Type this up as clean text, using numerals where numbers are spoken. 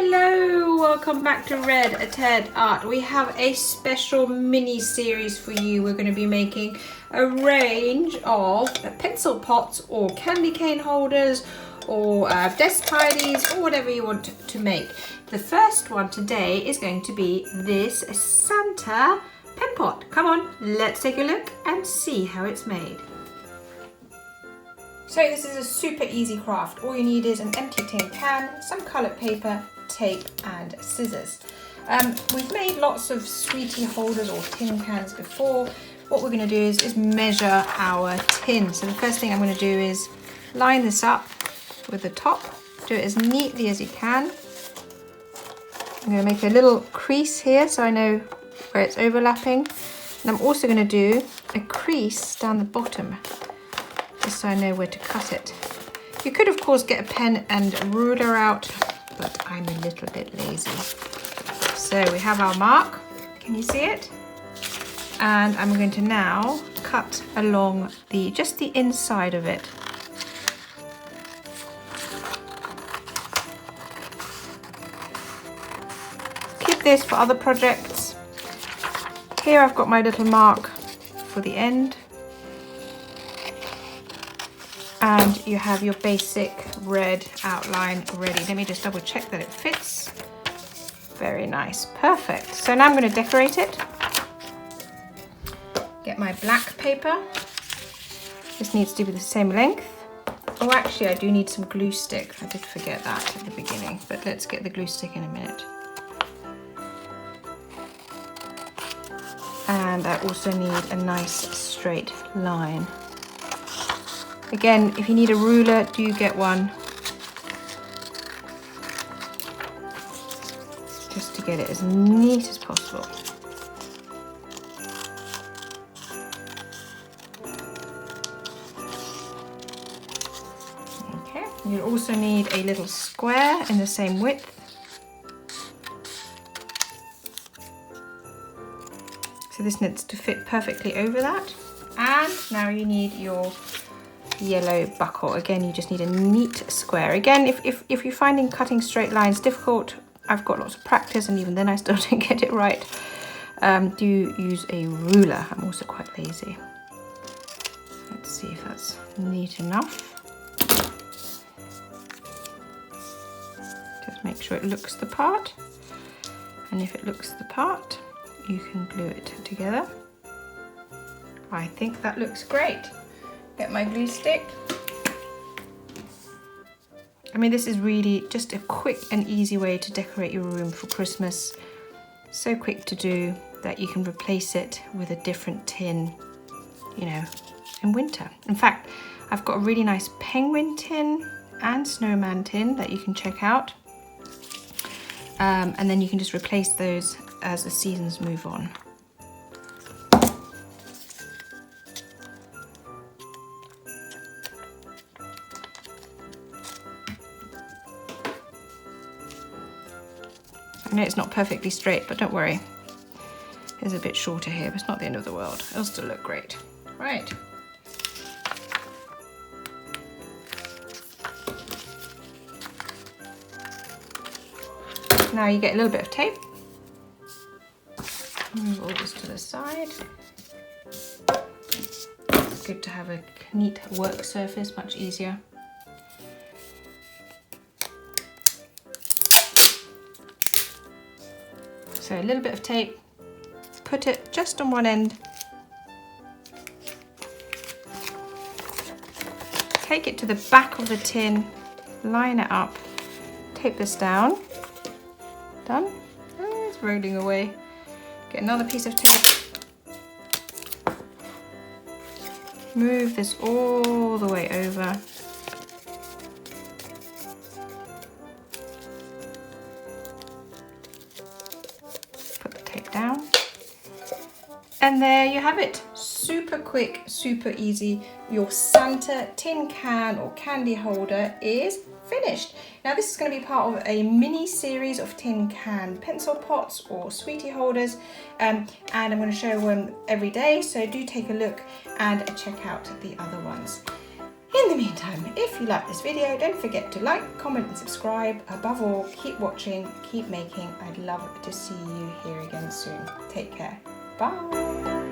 Hello, welcome back to Red Ted Art. We have a special mini series for you. We're going to be making a range of pencil pots or candy cane holders or desk tidies or whatever you want to make. The first one today is going to be this Santa pen pot. Come on, let's take a look and see how it's made. So this is a super easy craft. All you need is an empty tin can, some coloured paper, tape and scissors. We've made lots of sweetie holders or tin cans before. What we're going to do is measure our tin. So the first thing I'm going to do is line this up with the top. Do it as neatly as you can. I'm going to make a little crease here so I know where it's overlapping. And I'm also going to do a crease down the bottom, just so I know where to cut it. You could of course get a pen and a ruler out, but I'm a little bit lazy. So we have our mark, can you see it? And I'm going to now cut along just the inside of it. Keep this for other projects. Here I've got my little mark for the end. And you have your basic red outline ready. Let me just double check that it fits. Very nice, perfect. So now I'm going to decorate it. Get my black paper. This needs to be the same length. Oh, actually I do need some glue stick. I did forget that at the beginning, but let's get the glue stick in a minute. And I also need a nice straight line. Again, if you need a ruler, do get one. Just to get it as neat as possible. Okay, you also need a little square in the same width. So this needs to fit perfectly over that. And now you need your yellow buckle. Again, you just need a neat square. Again, if you're finding cutting straight lines difficult, I've got lots of practice and even then I still don't get it right. Do use a ruler. I'm also quite lazy. Let's see if that's neat enough. Just make sure it looks the part. And if it looks the part, you can glue it together. I think that looks great. Get my glue stick. I mean, this is really just a quick and easy way to decorate your room for Christmas. So quick to do that you can replace it with a different tin, you know, in winter. In fact, I've got a really nice penguin tin and snowman tin that you can check out. And then you can just replace those as the seasons move on. I know it's not perfectly straight, but don't worry. It's a bit shorter here, but it's not the end of the world. It'll still look great. Right. Now you get a little bit of tape. Move all this to the side. It's good to have a neat work surface, much easier. So a little bit of tape, put it just on one end, take it to the back of the tin, line it up, tape this down, done, oh, it's rolling away, get another piece of tape, move this all the way over, down, and there you have it. Super quick, super easy. Your Santa tin can or candy holder is finished. Now this is going to be part of a mini series of tin can pencil pots or sweetie holders, and I'm going to show them every day, so do take a look and check out the other ones. In the meantime, if you like this video, don't forget to like, comment and subscribe. Above all, keep watching, keep making. I'd love to see you here again soon. Take care. Bye.